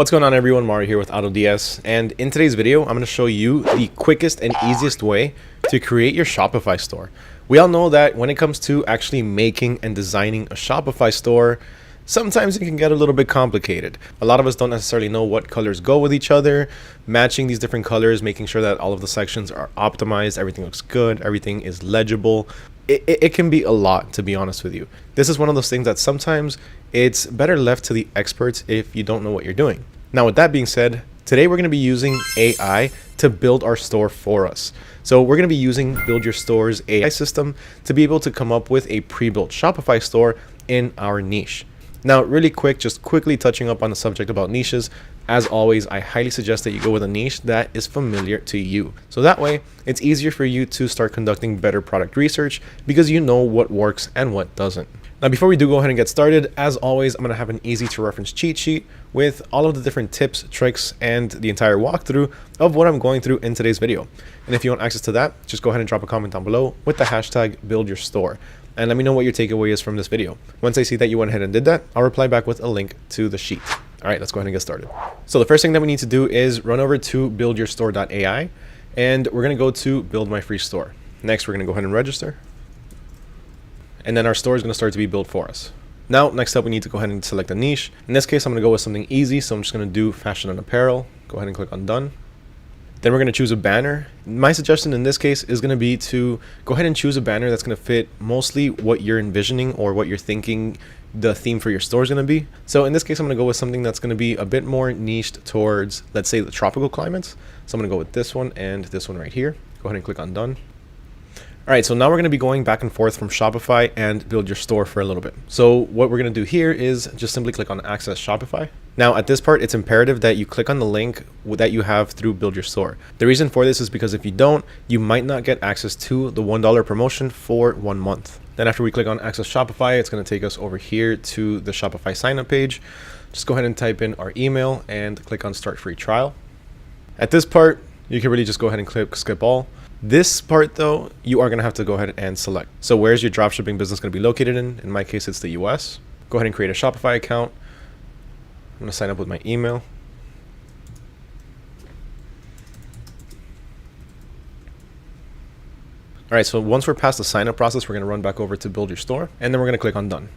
What's going on, everyone? Mario here with AutoDS, and in today's video I'm going to show you the quickest and easiest way to create your Shopify store. We all know that when it comes to actually making and designing a Shopify store, sometimes it can get a little bit complicated. A lot of us don't necessarily know what colors go with each other, matching these different colors, making sure that all of the sections are optimized, everything looks good, everything is legible. It can be a lot, to be honest with you. This is one of those things that sometimes it's better left to the experts if you don't know what you're doing. Now, with that being said, today we're going to be using AI to build our store for us. So we're going to be using Build Your Store's AI system to be able to come up with a pre-built Shopify store in our niche. Now, really quick, just quickly touching up on the subject about niches. As always, I highly suggest that you go with a niche that is familiar to you. So that way, it's easier for you to start conducting better product research because you know what works and what doesn't. Now, before we do go ahead and get started, as always, I'm going to have an easy to reference cheat sheet with all of the different tips, tricks, and the entire walkthrough of what I'm going through in today's video. And if you want access to that, just go ahead and drop a comment down below with the hashtag BuildYourStore. And let me know what your takeaway is from this video. Once I see that you went ahead and did that, I'll reply back with a link to the sheet. All right, let's go ahead and get started. So the first thing that we need to do is run over to BuildYourStore.ai, and we're going to go to Build My Free Store. Next, we're going to go ahead and register. And then our store is going to start to be built for us. Now, next up, we need to go ahead and select a niche. In this case, I'm going to go with something easy. So I'm just going to do fashion and apparel. Go ahead and click on done. Then we're going to choose a banner. My suggestion in this case is going to be to go ahead and choose a banner that's going to fit mostly what you're envisioning or what you're thinking the theme for your store is going to be. So in this case, I'm going to go with something that's going to be a bit more niched towards, let's say, the tropical climates. So I'm going to go with this one and this one right here. Go ahead and click on done. All right, so now we're going to be going back and forth from Shopify and Build Your Store for a little bit. So what we're going to do here is just simply click on Access Shopify. Now, at this part, it's imperative that you click on the link that you have through Build Your Store. The reason for this is because if you don't, you might not get access to the $1 promotion for 1 month. Then after we click on Access Shopify, it's going to take us over here to the Shopify sign-up page. Just go ahead and type in our email and click on Start Free Trial. At this part, you can really just go ahead and click Skip All. This part, though, you are going to have to go ahead and select. So where's your dropshipping business going to be located in? In my case, it's the US. Go ahead and create a Shopify account. I'm going to sign up with my email. All right, so once we're past the sign up process, we're going to run back over to Build Your Store, and then we're going to click on Done.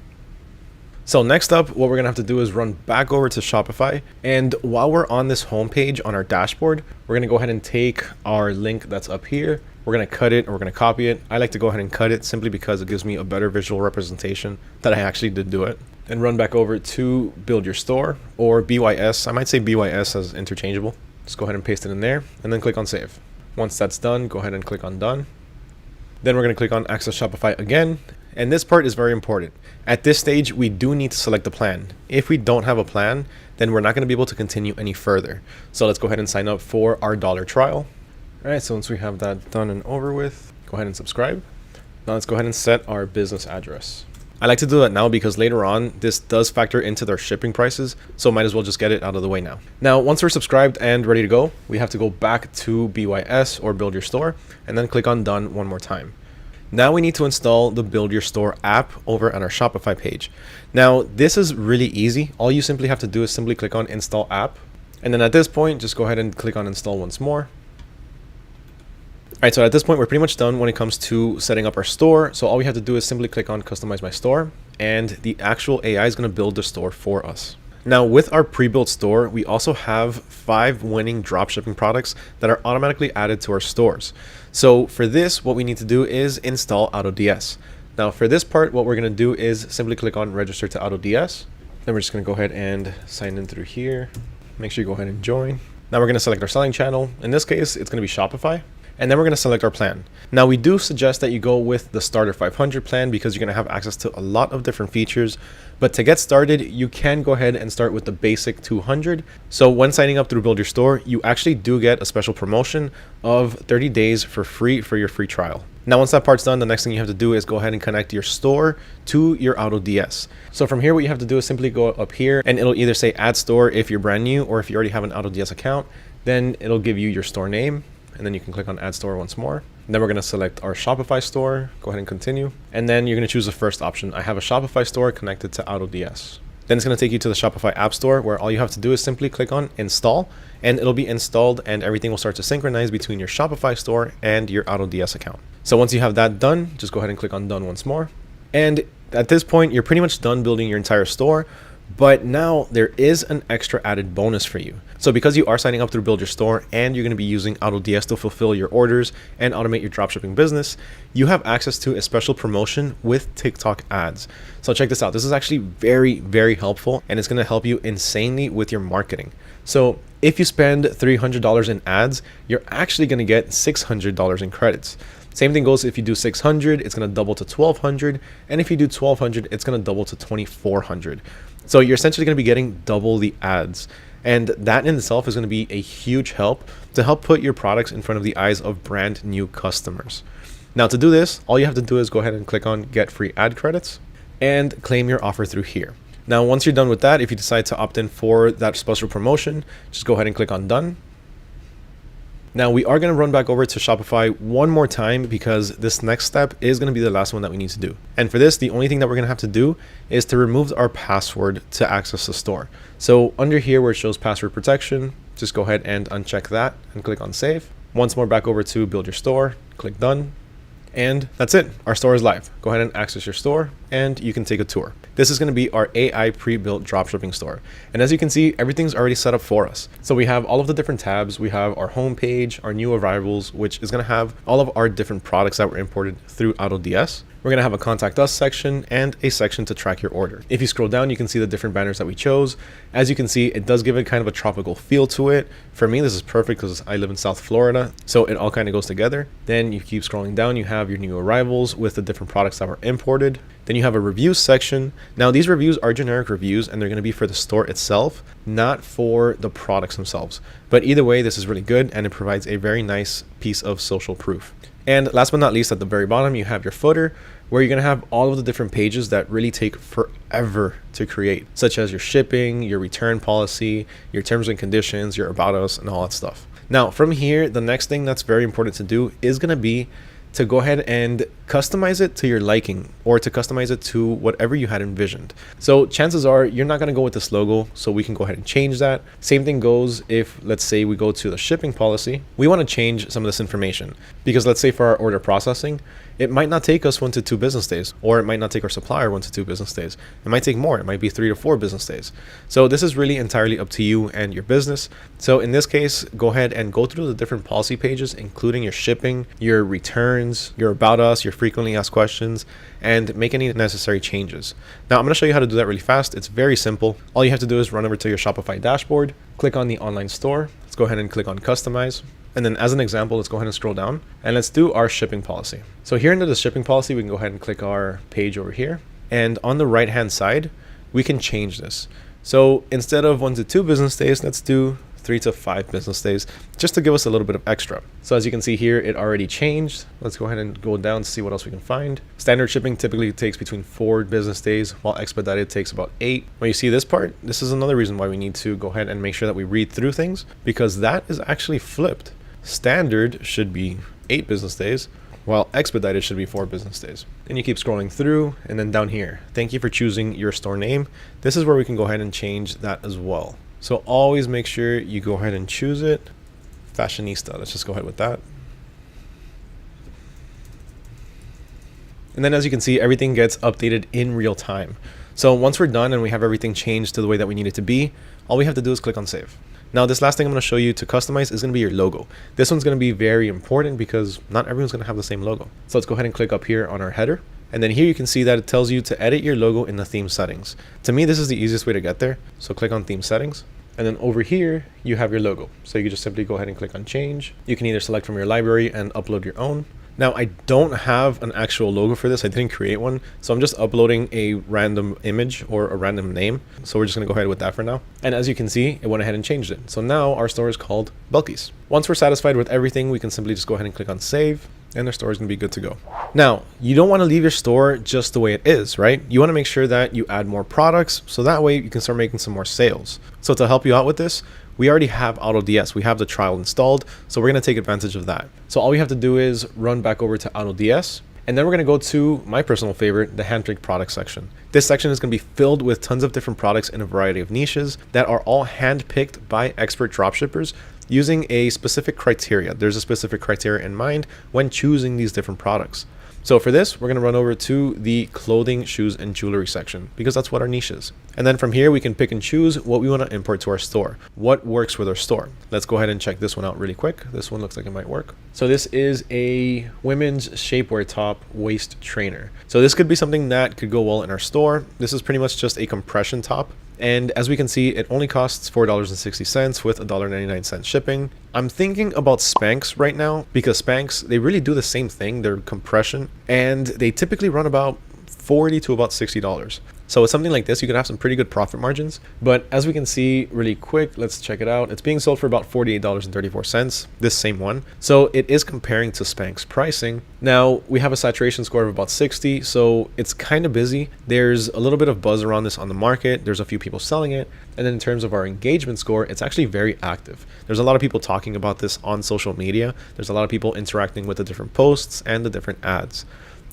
So next up, what we're going to have to do is run back over to Shopify. And while we're on this homepage on our dashboard, we're going to go ahead and take our link that's up here. We're going to cut it, or we're going to copy it. I like to go ahead and cut it simply because it gives me a better visual representation that I actually did do it. And run back over to Build Your Store, or BYS. I might say BYS as interchangeable. Just go ahead and paste it in there and then click on Save. Once that's done, go ahead and click on Done. Then we're going to click on Access Shopify again. And this part is very important. At this stage, we do need to select a plan. If we don't have a plan, then we're not going to be able to continue any further. So let's go ahead and sign up for our $1 trial. All right, so once we have that done and over with, go ahead and subscribe. Now let's go ahead and set our business address. I like to do that now because later on, this does factor into their shipping prices. So might as well just get it out of the way now. Now, once we're subscribed and ready to go, we have to go back to BYS or Build Your Store and then click on Done one more time. Now we need to install the Build Your Store app over on our Shopify page. Now, this is really easy. All you simply have to do is simply click on Install App. And then at this point, just go ahead and click on Install once more. All right, so at this point, we're pretty much done when it comes to setting up our store. So all we have to do is simply click on Customize My Store, and the actual AI is going to build the store for us. Now, with our pre-built store, we also have 5 winning dropshipping products that are automatically added to our stores. So for this, what we need to do is install AutoDS. Now, for this part, what we're going to do is simply click on Register to AutoDS. Then we're just going to go ahead and sign in through here. Make sure you go ahead and join. Now we're going to select our selling channel. In this case, it's going to be Shopify. And then we're going to select our plan. Now, we do suggest that you go with the Starter 500 plan because you're going to have access to a lot of different features. But to get started, you can go ahead and start with the basic 200. So when signing up through Build Your Store, you actually do get a special promotion of 30 days for free for your free trial. Now, once that part's done, the next thing you have to do is go ahead and connect your store to your AutoDS. So from here, what you have to do is simply go up here and it'll either say Add Store if you're brand new, or if you already have an AutoDS account, then it'll give you your store name. And then you can click on Add Store once more. And then we're going to select our Shopify store. Go ahead and continue. And then you're going to choose the first option. I have a Shopify store connected to AutoDS. Then it's going to take you to the Shopify App Store, where all you have to do is simply click on install, and it'll be installed and everything will start to synchronize between your Shopify store and your AutoDS account. So once you have that done, just go ahead and click on done once more. And at this point, you're pretty much done building your entire store. But now there is an extra added bonus for you. So because you are signing up through Build Your Store and you're going to be using AutoDS to fulfill your orders and automate your dropshipping business, you have access to a special promotion with TikTok ads. So check this out. This is actually very, very helpful, and it's going to help you insanely with your marketing. So if you spend $300 in ads, you're actually going to get $600 in credits. Same thing goes if you do 600, it's going to double to 1200, and if you do 1200, it's going to double to 2400. So you're essentially going to be getting double the ads. And that in itself is going to be a huge help to help put your products in front of the eyes of brand new customers. Now to do this, all you have to do is go ahead and click on get free ad credits and claim your offer through here. Now, once you're done with that, if you decide to opt in for that special promotion, just go ahead and click on done. Now we are going to run back over to Shopify one more time because this next step is going to be the last one that we need to do. And for this, the only thing that we're going to have to do is to remove our password to access the store. So under here where it shows password protection, just go ahead and uncheck that and click on save. Once more back over to Build Your Store, click done. And that's it. Our store is live. Go ahead and access your store and you can take a tour. This is going to be our AI pre-built dropshipping store. And as you can see, everything's already set up for us. So we have all of the different tabs. We have our home page, our new arrivals, which is going to have all of our different products that were imported through AutoDS. We're going to have a contact us section and a section to track your order. If you scroll down, you can see the different banners that we chose. As you can see, it does give it kind of a tropical feel to it. For me, this is perfect because I live in South Florida, so it all kind of goes together. Then you keep scrolling down, you have your new arrivals with the different products that were imported. Then you have a reviews section. Now these reviews are generic reviews and they're going to be for the store itself, not for the products themselves. But either way, this is really good and it provides a very nice piece of social proof. And last but not least, at the very bottom, you have your footer, where you're going to have all of the different pages that really take forever to create, such as your shipping, your return policy, your terms and conditions, your about us, and all that stuff. Now, from here, the next thing that's very important to do is going to be to go ahead and customize it to your liking, or to customize it to whatever you had envisioned. So chances are you're not going to go with this logo, so we can go ahead and change that. Same thing goes if, let's say, we go to the shipping policy. We want to change some of this information because let's say for our order processing, it might not take us 1 to 2 business days, or it might not take our supplier 1 to 2 business days. It might take more. It might be 3 to 4 business days. So this is really entirely up to you and your business. So in this case, go ahead and go through the different policy pages, including your shipping, your returns, your about us, your frequently asked questions, and make any necessary changes. Now I'm going to show you how to do that really fast. It's very simple. All you have to do is run over to your Shopify dashboard, click on the online store. Let's go ahead and click on customize. And then as an example, let's go ahead and scroll down and let's do our shipping policy. So here under the shipping policy, we can go ahead and click our page over here. And on the right hand side, we can change this. So instead of 1 to 2 business days, let's do 3 to 5 business days, just to give us a little bit of extra. So as you can see here, it already changed. Let's go ahead and go down to see what else we can find. Standard shipping typically takes between 4 business days, while expedited takes about 8. When you see this part, this is another reason why we need to go ahead and make sure that we read through things, because that is actually flipped. Standard should be 8 business days, while expedited should be 4 business days. And you keep scrolling through, and then down here, thank you for choosing your store name. This is where we can go ahead and change that as well. So always make sure you go ahead and choose it. Fashionista, let's just go ahead with that. And then as you can see, everything gets updated in real time. So once we're done and we have everything changed to the way that we need it to be, all we have to do is click on save. Now, this last thing I'm going to show you to customize is going to be your logo. This one's going to be very important because not everyone's going to have the same logo. So let's go ahead and click up here on our header. And then here you can see that it tells you to edit your logo in the theme settings. To me, this is the easiest way to get there. So click on theme settings. And then over here, you have your logo. So you can just simply go ahead and click on change. You can either select from your library and upload your own. Now, I don't have an actual logo for this. I didn't create one. So I'm just uploading a random image or a random name. So we're just going to go ahead with that for now. And as you can see, it went ahead and changed it. So now our store is called Bulkies. Once we're satisfied with everything, we can simply just go ahead and click on save. And our store is going to be good to go. Now, you don't want to leave your store just the way it is, right? You want to make sure that you add more products so that way you can start making some more sales. So to help you out with this, we already have AutoDS. We have the trial installed, so we're going to take advantage of that. So all we have to do is run back over to AutoDS, And then we're going to go to my personal favorite, the handpicked product section. This section is going to be filled with tons of different products in a variety of niches that are all handpicked by expert dropshippers using a specific criteria. There's a specific criteria in mind when choosing these different products. So for this, we're going to run over to the clothing, shoes, and jewelry section because that's what our niche is. And then from here, we can pick and choose what we want to import to our store, what works with our store. Let's go ahead and check this one out really quick. This one looks like it might work. So this is a women's shapewear top waist trainer. So this could be something that could go well in our store. This is pretty much just a compression top. And as we can see, it only costs $4.60 with $1.99 shipping. I'm thinking about Spanx right now because Spanx, they really do the same thing. They're compression and they typically run about $40 to about $60. So with something like this, you can have some pretty good profit margins. But as we can see really quick, let's check it out. It's being sold for about $48.34, this same one. So it is comparing to Spanx pricing. Now we have a saturation score of about 60, so it's kind of busy. There's a little bit of buzz around this on the market. There's a few people selling it. And then in terms of our engagement score, it's actually very active. There's a lot of people talking about this on social media. There's a lot of people interacting with the different posts and the different ads.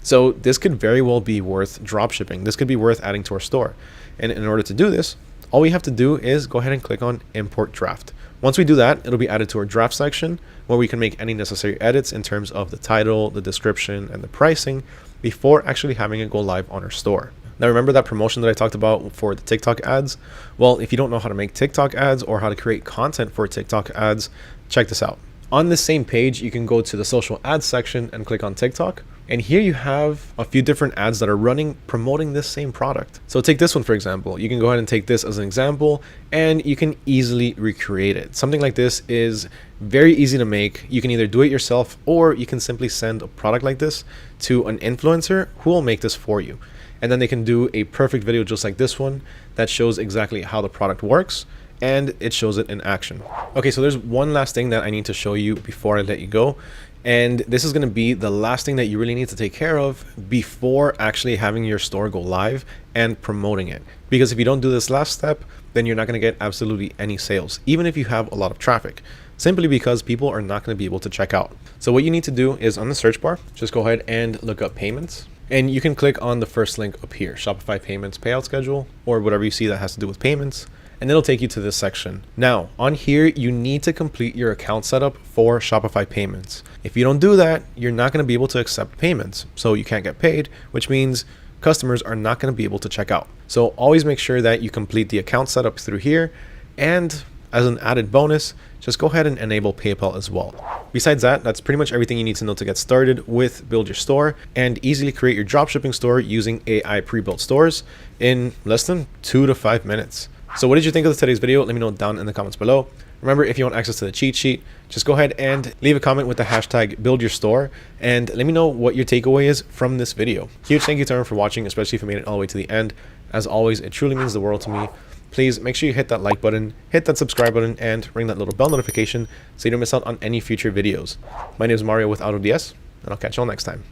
So this could very well be worth dropshipping. This could be worth adding to our store. And in order to do this, all we have to do is go ahead and click on import draft. Once we do that, it'll be added to our draft section where we can make any necessary edits in terms of the title, the description, and the pricing before actually having it go live on our store. Now remember that promotion that I talked about for the TikTok ads? Well, if you don't know how to make TikTok ads or how to create content for TikTok ads, check this out. On this same page, you can go to the social ads section and click on TikTok. And here you have a few different ads that are running promoting this same product. So take this one, for example. You can go ahead and take this as an example and you can easily recreate it. Something like this is very easy to make. You can either do it yourself or you can simply send a product like this to an influencer who will make this for you. And then they can do a perfect video just like this one that shows exactly how the product works and it shows it in action. Okay, so there's one last thing that I need to show you before I let you go. And this is going to be the last thing that you really need to take care of before actually having your store go live and promoting it. Because if you don't do this last step, then you're not going to get absolutely any sales, even if you have a lot of traffic, simply because people are not going to be able to check out. So what you need to do is on the search bar, just go ahead and look up payments. And you can click on the first link up here, Shopify payments payout schedule, or whatever you see that has to do with payments. And it'll take you to this section. Now, on here, you need to complete your account setup for Shopify payments. If you don't do that, you're not going to be able to accept payments. So you can't get paid, which means customers are not going to be able to check out. So always make sure that you complete the account setup through here. And as an added bonus, just go ahead and enable PayPal as well. Besides that, that's pretty much everything you need to know to get started with Build Your Store and easily create your dropshipping store using AI pre-built stores in less than 2 to 5 minutes. So what did you think of today's video? Let me know down in the comments below. Remember, if you want access to the cheat sheet, just go ahead and leave a comment with the hashtag BuildYourStore and let me know what your takeaway is from this video. Huge thank you to everyone for watching, especially if you made it all the way to the end. As always, it truly means the world to me. Please make sure you hit that like button, hit that subscribe button, and ring that little bell notification so you don't miss out on any future videos. My name is Mario with AutoDS, and I'll catch you all next time.